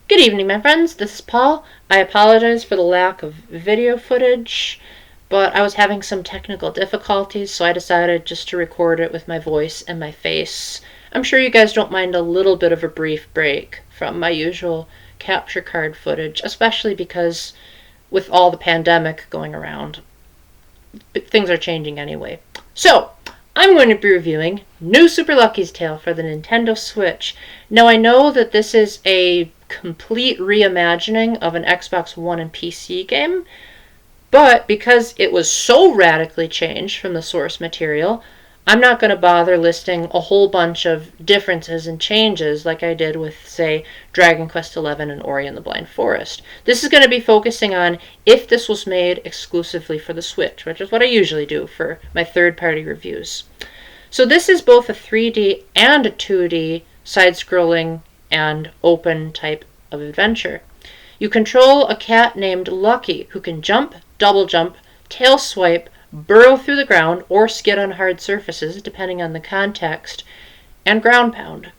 Good evening, my friends. This is Paul. I apologize for the lack of video footage, but I was having some technical difficulties, so I decided just to record it with my voice and my face. I'm sure you guys don't mind a little bit of a brief break from my usual capture card footage, especially because with all the pandemic going around, things are changing anyway. So, I'm going to be reviewing New Super Lucky's Tale for the Nintendo Switch. Now, I know that this is a complete reimagining of an Xbox One and PC game, but because it was so radically changed from the source material, I'm not going to bother listing a whole bunch of differences and changes like I did with, say, Dragon Quest XI and Ori and the Blind Forest. This is going to be focusing on if this was made exclusively for the Switch, which is what I usually do for my third-party reviews. So this is both a 3D and a 2D side-scrolling and open type of adventure. You control a cat named Lucky who can jump, double jump, tail swipe, burrow through the ground, or skid on hard surfaces, depending on the context, and ground pound.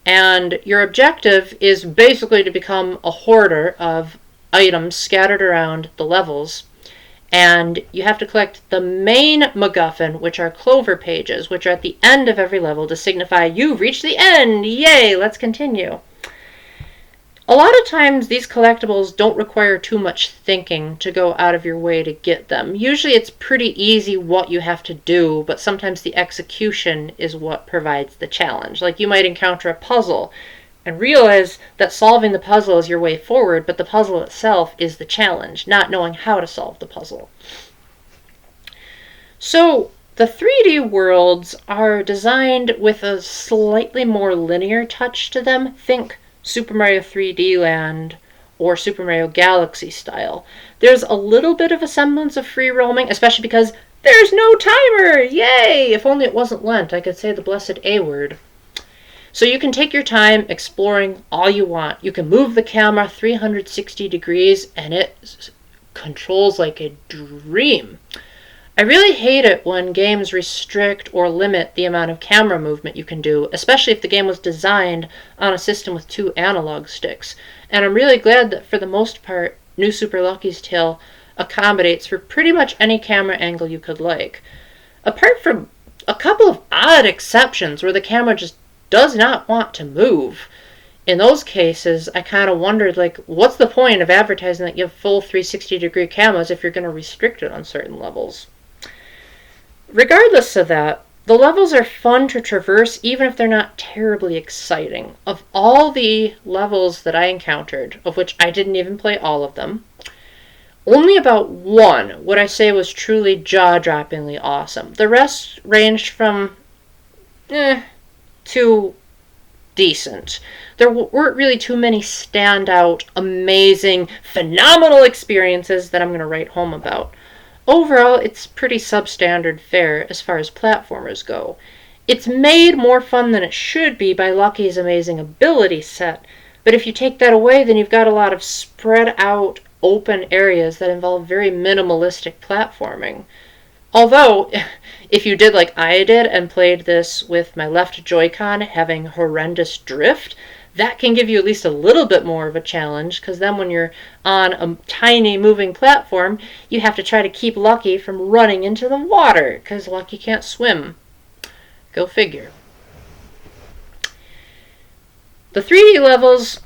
And your objective is basically to become a hoarder of items scattered around the levels. And you have to collect the main MacGuffin, which are clover pages, which are at the end of every level to signify you've reached the end! Yay, let's continue. A lot of times these collectibles don't require too much thinking to go out of your way to get them. Usually it's pretty easy what you have to do, but sometimes the execution is what provides the challenge. Like you might encounter a puzzle and realize that solving the puzzle is your way forward, but the puzzle itself is the challenge, not knowing how to solve the puzzle. So the 3D worlds are designed with a slightly more linear touch to them. Think Super Mario 3D Land or Super Mario Galaxy style. There's a little bit of a semblance of free roaming, especially because there's no timer! Yay! If only it wasn't Lent, I could say the blessed A word. So you can take your time exploring all you want. You can move the camera 360 degrees and it controls like a dream. I really hate it when games restrict or limit the amount of camera movement you can do, especially if the game was designed on a system with 2 analog sticks. And I'm really glad that for the most part, New Super Lucky's Tale accommodates for pretty much any camera angle you could like. Apart from a couple of odd exceptions where the camera just does not want to move. In those cases, I kind of wondered, what's the point of advertising that you have full 360-degree cameras if you're going to restrict it on certain levels? Regardless of that, the levels are fun to traverse even if they're not terribly exciting. Of all the levels that I encountered, of which I didn't even play all of them, only about one would I say was truly jaw-droppingly awesome. The rest ranged from to decent. There weren't really too many standout, amazing, phenomenal experiences that I'm going to write home about. Overall, it's pretty substandard fare as far as platformers go. It's made more fun than it should be by Lucky's amazing ability set, but if you take that away, then you've got a lot of spread out, open areas that involve very minimalistic platforming. Although, if you did like I did and played this with my left Joy-Con having horrendous drift, that can give you at least a little bit more of a challenge, because then when you're on a tiny moving platform, you have to try to keep Lucky from running into the water, because Lucky can't swim. Go figure. The 3D levels,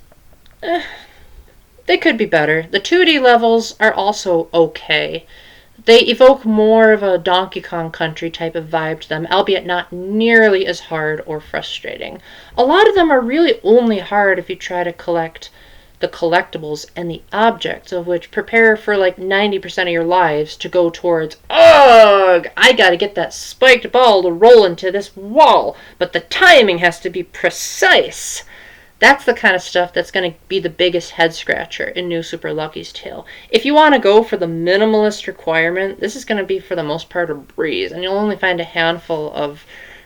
they could be better. The 2D levels are also okay. They evoke more of a Donkey Kong Country type of vibe to them, albeit not nearly as hard or frustrating. A lot of them are really only hard if you try to collect the collectibles and the objects, of which prepare for 90% of your lives to go towards, ugh, I gotta get that spiked ball to roll into this wall, but the timing has to be precise. That's the kind of stuff that's going to be the biggest head scratcher in New Super Lucky's Tale. If you want to go for the minimalist requirement, this is going to be for the most part a breeze, and you'll only find a handful of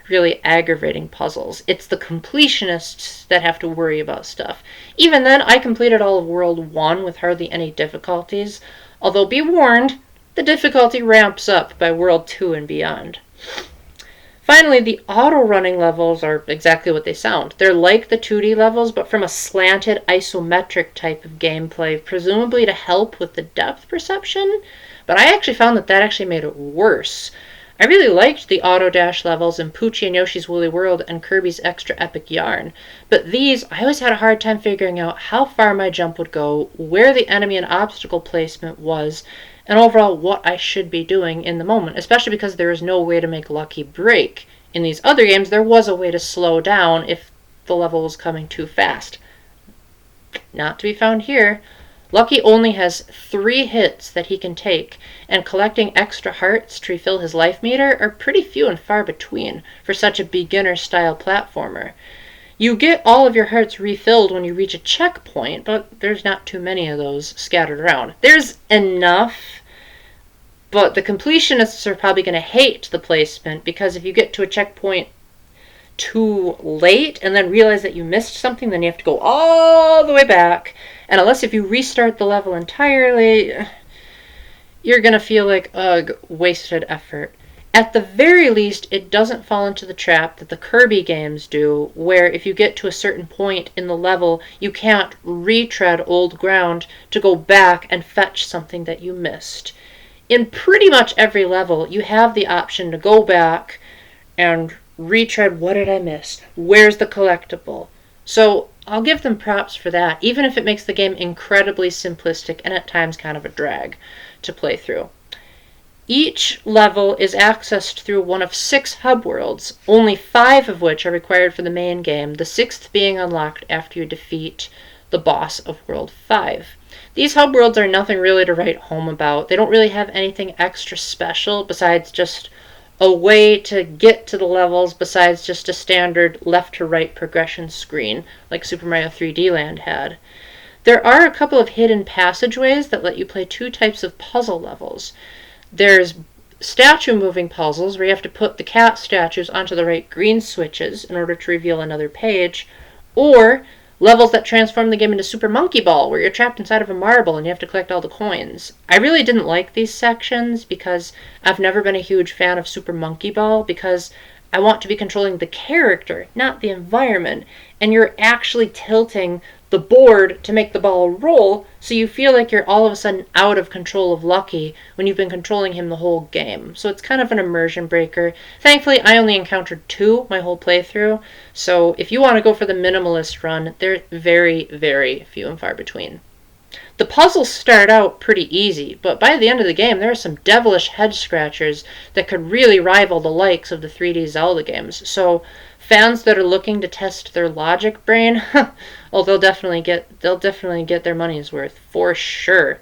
really aggravating puzzles. It's the completionists that have to worry about stuff. Even then, I completed all of World 1 with hardly any difficulties, although be warned, the difficulty ramps up by World 2 and beyond. Finally, the auto-running levels are exactly what they sound. They're like the 2D levels, but from a slanted isometric type of gameplay, presumably to help with the depth perception. But I actually found that actually made it worse. I really liked the auto dash levels in Poochie and Yoshi's Woolly World and Kirby's Extra Epic Yarn, but these, I always had a hard time figuring out how far my jump would go, where the enemy and obstacle placement was, and overall what I should be doing in the moment, especially because there is no way to make Lucky break. In these other games, there was a way to slow down if the level was coming too fast. Not to be found here. Lucky only has 3 hits that he can take, and collecting extra hearts to refill his life meter are pretty few and far between for such a beginner-style platformer. You get all of your hearts refilled when you reach a checkpoint, but there's not too many of those scattered around. There's enough, but the completionists are probably going to hate the placement, because if you get to a checkpoint too late and then realize that you missed something, then you have to go all the way back. And unless if you restart the level entirely, you're going to feel like, ugh, wasted effort. At the very least, it doesn't fall into the trap that the Kirby games do, where if you get to a certain point in the level, you can't retread old ground to go back and fetch something that you missed. In pretty much every level, you have the option to go back and retread, what did I miss? Where's the collectible? So I'll give them props for that, even if it makes the game incredibly simplistic and at times kind of a drag to play through. Each level is accessed through one of 6 hub worlds, only 5 of which are required for the main game, the 6th being unlocked after you defeat the boss of World 5. These hub worlds are nothing really to write home about. They don't really have anything extra special besides just a way to get to the levels besides just a standard left to right progression screen like Super Mario 3D Land had. There are a couple of hidden passageways that let you play 2 types of puzzle levels. There's statue moving puzzles where you have to put the cat statues onto the right green switches in order to reveal another page, or levels that transform the game into Super Monkey Ball, where you're trapped inside of a marble and you have to collect all the coins. I really didn't like these sections because I've never been a huge fan of Super Monkey Ball, because I want to be controlling the character, not the environment, and you're actually tilting the board to make the ball roll, so you feel like you're all of a sudden out of control of Lucky when you've been controlling him the whole game. So it's kind of an immersion breaker. Thankfully, I only encountered 2 my whole playthrough, so if you want to go for the minimalist run, they're very, very few and far between. The puzzles start out pretty easy, but by the end of the game, there are some devilish head-scratchers that could really rival the likes of the 3D Zelda games, so fans that are looking to test their logic brain, well, they'll definitely get their money's worth, for sure.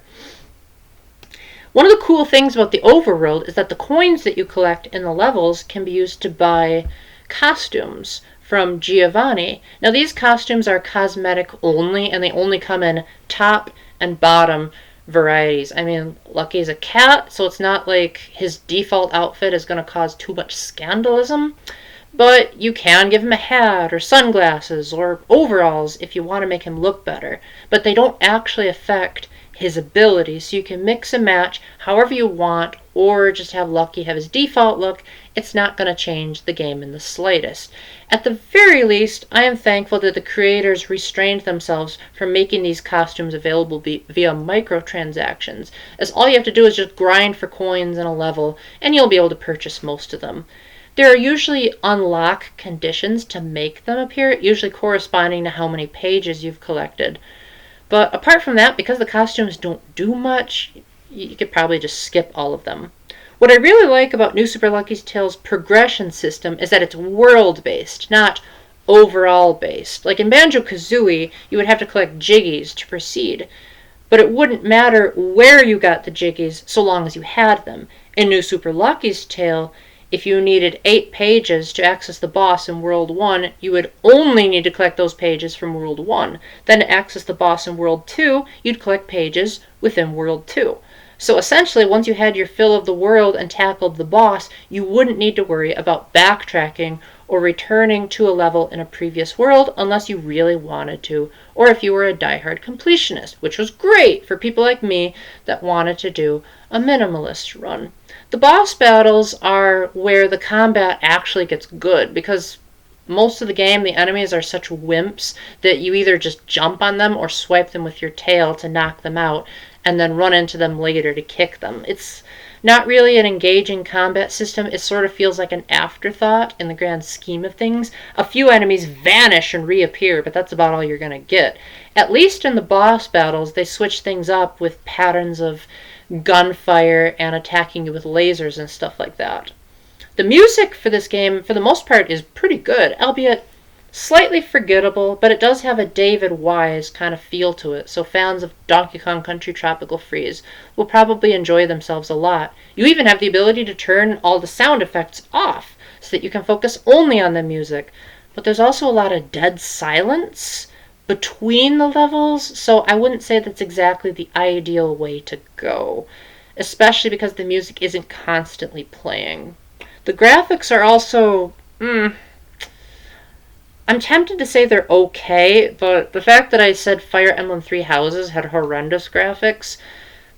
One of the cool things about the overworld is that the coins that you collect in the levels can be used to buy costumes from Giovanni. Now, these costumes are cosmetic only, and they only come in top and bottom varieties. I mean, Lucky's a cat, so it's not like his default outfit is going to cause too much scandalism. But you can give him a hat or sunglasses or overalls if you want to make him look better. But they don't actually affect his abilities, so you can mix and match however you want, or just have Lucky have his default look. It's not going to change the game in the slightest. At the very least, I am thankful that the creators restrained themselves from making these costumes available via microtransactions, as all you have to do is just grind for coins in a level, and you'll be able to purchase most of them. There are usually unlock conditions to make them appear, usually corresponding to how many pages you've collected. But apart from that, because the costumes don't do much, you could probably just skip all of them. What I really like about New Super Lucky Tale's progression system is that it's world-based, not overall-based. Like in Banjo-Kazooie, you would have to collect jiggies to proceed, but it wouldn't matter where you got the jiggies so long as you had them. In New Super Lucky Tale, if you needed 8 pages to access the boss in World 1, you would only need to collect those pages from World 1. Then to access the boss in World 2, you'd collect pages within World 2. So essentially, once you had your fill of the world and tackled the boss, you wouldn't need to worry about backtracking or returning to a level in a previous world unless you really wanted to, or if you were a diehard completionist, which was great for people like me that wanted to do a minimalist run. The boss battles are where the combat actually gets good, because most of the game, the enemies are such wimps that you either just jump on them or swipe them with your tail to knock them out, and then run into them later to kick them. It's not really an engaging combat system. It sort of feels like an afterthought in the grand scheme of things. A few enemies vanish and reappear, but that's about all you're going to get. At least in the boss battles, they switch things up with patterns of gunfire and attacking you with lasers and stuff like that. The music for this game, for the most part, is pretty good, albeit slightly forgettable, but it does have a David Wise kind of feel to it, so fans of Donkey Kong Country Tropical Freeze will probably enjoy themselves a lot. You even have the ability to turn all the sound effects off so that you can focus only on the music, but there's also a lot of dead silence between the levels, so I wouldn't say that's exactly the ideal way to go, especially because the music isn't constantly playing. The graphics are also, I'm tempted to say they're okay, but the fact that I said Fire Emblem Three Houses had horrendous graphics,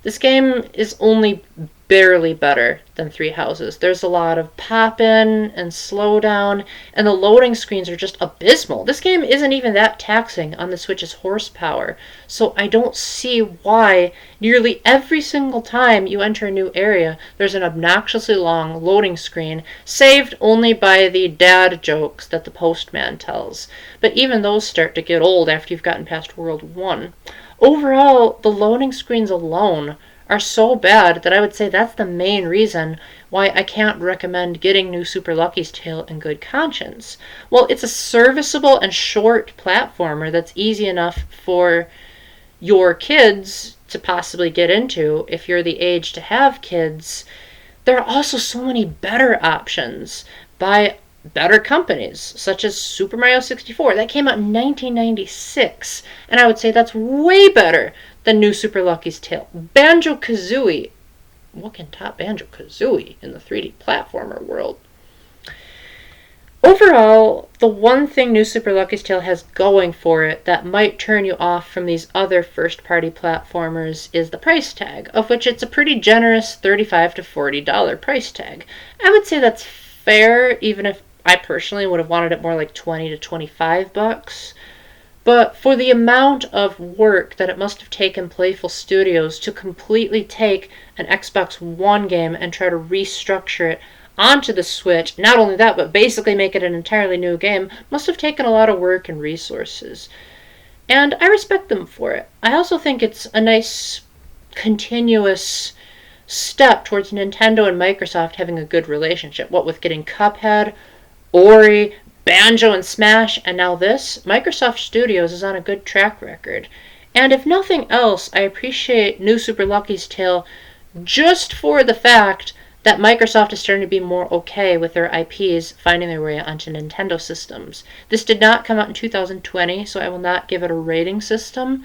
this game is only barely better than Three Houses. There's a lot of pop-in and slowdown, and the loading screens are just abysmal. This game isn't even that taxing on the Switch's horsepower, so I don't see why nearly every single time you enter a new area, there's an obnoxiously long loading screen, saved only by the dad jokes that the postman tells. But even those start to get old after you've gotten past World 1. Overall, the loading screens alone are so bad that I would say that's the main reason why I can't recommend getting New Super Lucky's Tale in good conscience. Well, it's a serviceable and short platformer that's easy enough for your kids to possibly get into if you're the age to have kids. There are also so many better options by better companies, such as Super Mario 64. That came out in 1996, and I would say that's way better than New Super Lucky's Tale. Banjo-Kazooie. What can top Banjo-Kazooie in the 3D platformer world? Overall, the one thing New Super Lucky's Tale has going for it that might turn you off from these other first-party platformers is the price tag, of which it's a pretty generous $35 to $40 price tag. I would say that's fair, even if I personally would have wanted it more like $20 to $25. But for the amount of work that it must have taken Playful Studios to completely take an Xbox One game and try to restructure it onto the Switch, not only that, but basically make it an entirely new game, must have taken a lot of work and resources. And I respect them for it. I also think it's a nice, continuous step towards Nintendo and Microsoft having a good relationship. What with getting Cuphead, Ori, Banjo and Smash, and now this, Microsoft Studios is on a good track record. And if nothing else, I appreciate New Super Lucky's Tale just for the fact that Microsoft is starting to be more okay with their IPs finding their way onto Nintendo systems. This did not come out in 2020, so I will not give it a rating system.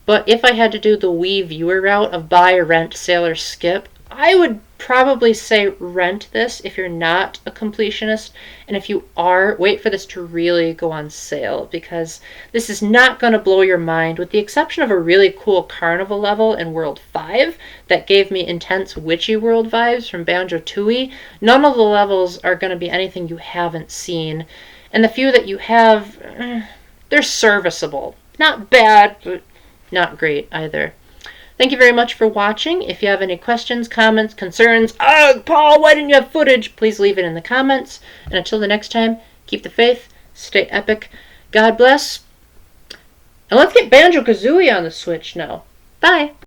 But if I had to do the Wii viewer route of buy, rent, sale, or skip, I would probably say rent this if you're not a completionist, and if you are, wait for this to really go on sale, because this is not going to blow your mind, with the exception of a really cool carnival level in World 5 that gave me intense Witchy World vibes from Banjo-Tooie. None of the levels are going to be anything you haven't seen, and the few that you have, they're serviceable. Not bad, but not great either. Thank you very much for watching. If you have any questions, comments, concerns, Paul, why didn't you have footage? Please leave it in the comments. And until the next time, keep the faith, stay epic, God bless, and let's get Banjo-Kazooie on the Switch now. Bye!